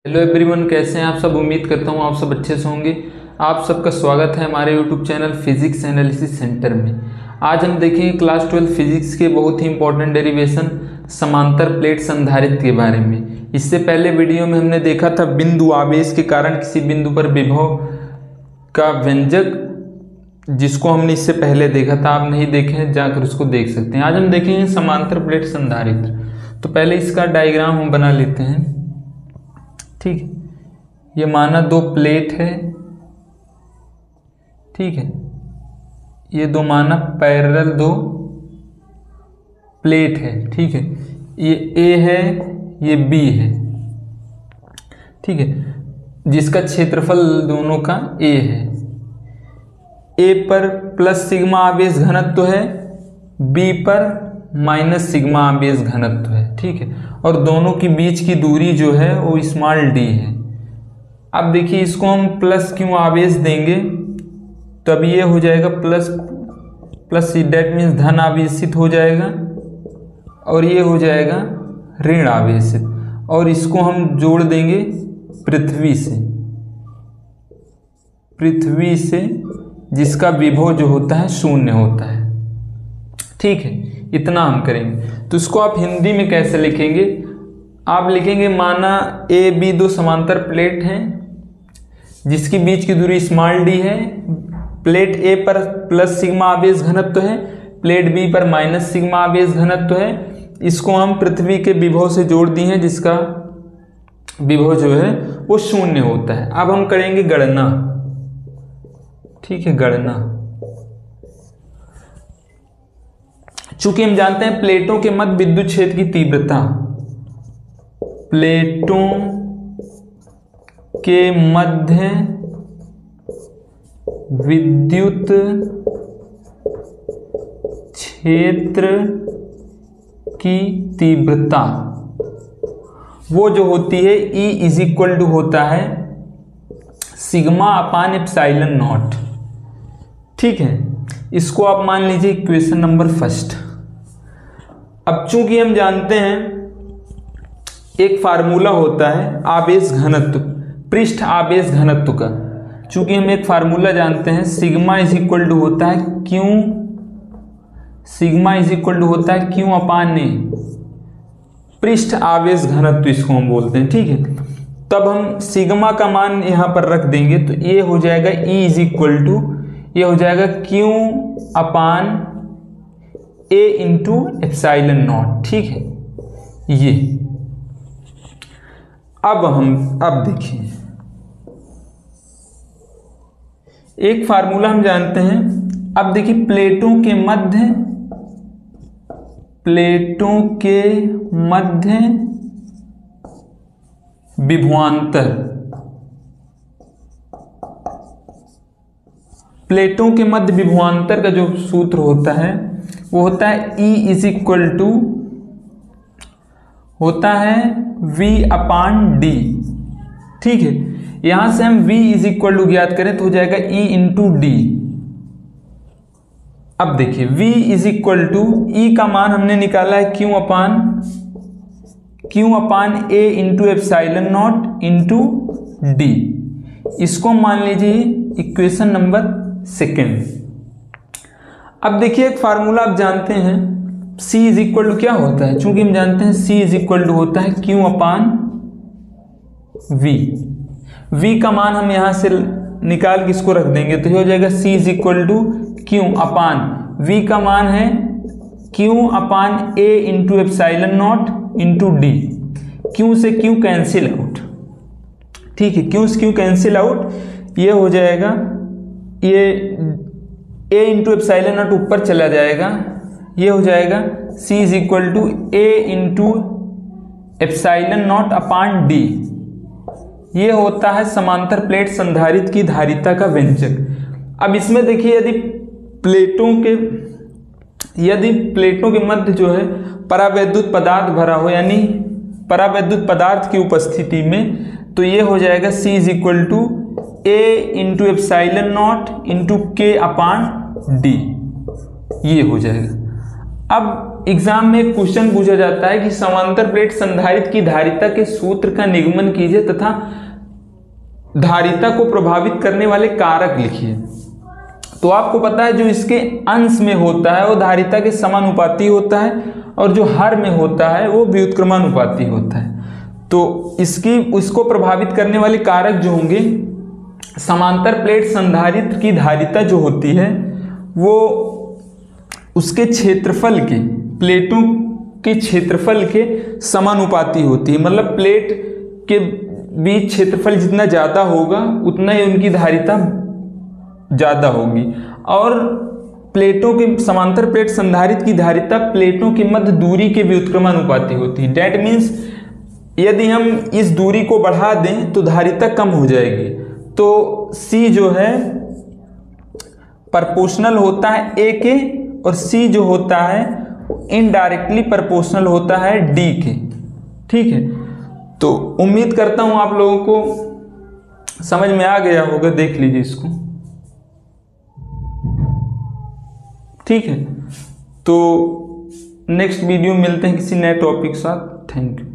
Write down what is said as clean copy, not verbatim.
Hello everyone, कैसे हैं आप सब। उम्मीद करता हूँ आप सब अच्छे से होंगे। आप सबका स्वागत है हमारे YouTube channel physics analysis centre में। आज हम देखेंगे क्लास 12 फिजिक्स के बहुत ही इंपॉर्टेंट डेरिवेशन समांतर प्लेट संधारित्र के बारे में। इससे पहले वीडियो में हमने देखा था बिंदु आवेश के कारण किसी बिंदु पर विभव का व्यंजक, जिसको हमने इससे पहले देखा था। आप नहीं देखे हैं जाकर उसको देख सकते हैं। आज हम देखेंगे समांतर प्लेट संधारित्र। तो पहले इसका डायग्राम हम बना लेते हैं। ठीक है, ये माना दो प्लेट है। ठीक है, ये दो माना पैरेलल दो प्लेट है। ठीक है, ये ए है, ये बी है। ठीक है, जिसका क्षेत्रफल दोनों का ए है। ए पर प्लस सिग्मा आवेश घनत्व है, बी पर माइनस सिग्मा आवेश घनत्व है। ठीक है, और दोनों के बीच की दूरी जो है वो स्मॉल डी है। अब देखिए, इसको हम प्लस क्यों आवेश देंगे, तब ये हो जाएगा प्लस प्लस, डेट मीन्स धन आवेशित हो जाएगा, और ये हो जाएगा ऋण आवेशित। और इसको हम जोड़ देंगे पृथ्वी से, जिसका विभव जो होता है शून्य होता है। ठीक है, इतना हम करेंगे। तो इसको आप हिंदी में कैसे लिखेंगे, आप लिखेंगे माना ए बी दो समांतर प्लेट हैं जिसकी बीच की दूरी स्मॉल डी है। प्लेट ए पर प्लस सिग्मा आवेश घनत्व है, प्लेट बी पर माइनस सिग्मा आवेश घनत्व है। इसको हम पृथ्वी के विभव से जोड़ दिए हैं, जिसका विभव जो है वो शून्य होता है। अब हम करेंगे गणना। ठीक है, गणना। चूंकि हम जानते हैं प्लेटों के मध्य विद्युत क्षेत्र की तीव्रता, प्लेटों के मध्य विद्युत क्षेत्र की तीव्रता वो जो होती है E इज इक्वल टू होता है सिग्मा अपान एप्सिलॉन नॉट। ठीक है, इसको आप मान लीजिए इक्वेशन नंबर फर्स्ट। अब चूंकि हम जानते हैं एक फार्मूला होता है आवेश घनत्व, पृष्ठ आवेश घनत्व का। चूंकि हम एक फार्मूला जानते हैं सिग्मा इज इक्वल टू होता है Q, sigma is equal to होता है क्यू अपान ए, पृष्ठ आवेश घनत्व इसको हम बोलते हैं। ठीक है, तब हम सिग्मा का मान यहां पर रख देंगे, तो ये हो जाएगा E इज इक्वल टू, ये हो जाएगा Q upon A into epsilon not. ठीक है, ये अब देखिए, एक फार्मूला हम जानते हैं। अब देखिए, प्लेटों के मध्य विभवांतर, प्लेटों के मध्य विभवांतर का जो सूत्र होता है वो होता है E इज इक्वल टू होता है V अपान डी। ठीक है, यहां से हम V इज इक्वल टू ज्ञात करें तो हो जाएगा E इंटू डी। अब देखिए, V is equal to E का मान हमने निकाला है Q upon A into epsilon naught into D. इसको मान लीजिए इक्वेशन नंबर सेकेंड। अब देखिए, एक फार्मूला आप जानते हैं C इज इक्वल टू क्या होता है। चूंकि हम जानते हैं C इज इक्वल टू होता है Q अपान V का मान हम यहां से निकाल के इसको रख देंगे, तो ये हो जाएगा C is equal to Q upon V का मान है Q upon A into epsilon naught into D. Q से Q कैंसिल आउट। ठीक है, Q से Q कैंसिल आउट, ये हो जाएगा, ये A इंटू एप्सिलॉन नॉट ऊपर चला जाएगा, ये हो जाएगा C is equal to A into epsilon naught upon D. ये होता है समांतर प्लेट संधारित्र की धारिता का व्यंजक। अब इसमें देखिए, यदि प्लेटों के मध्य जो है परावैद्युत पदार्थ भरा हो, यानी परावैद्युत पदार्थ की उपस्थिति में, तो ये हो जाएगा C is equal to A into epsilon naught into K upon D. ये हो जाएगा। अब एग्जाम में एक क्वेश्चन पूछा जाता है कि समांतर प्लेट संधारित्र की धारिता के सूत्र का निगमन कीजिए तथा धारिता को प्रभावित करने वाले कारक लिखिए। तो आपको पता है जो इसके अंश में होता है वो धारिता के समानुपाती होता है और जो हर में होता है वो व्युत्क्रमानुपाती होता है। तो इसको प्रभावित करने वाले कारक जो होंगे, समांतर प्लेट संधारित्र की धारिता जो होती है वो उसके क्षेत्रफल के, प्लेटों के क्षेत्रफल के समानुपाती होती है। मतलब प्लेट के बीच क्षेत्रफल जितना ज़्यादा होगा उतना ही उनकी धारिता ज़्यादा होगी। और प्लेटों के, समांतर प्लेट संधारित्र की धारिता प्लेटों की मध्य दूरी के व्युत्क्रमानुपाती होती है। डेट मीन्स यदि हम इस दूरी को बढ़ा दें तो धारिता कम हो जाएगी। तो C जो है प्रोपोर्शनल होता है A के और C जो होता है इनडायरेक्टली प्रोपोर्शनल होता है D के। ठीक है, तो उम्मीद करता हूं आप लोगों को समझ में आ गया होगा। देख लीजिए इसको। ठीक है, तो नेक्स्ट वीडियो मिलते हैं किसी नए टॉपिक के साथ। Thank you.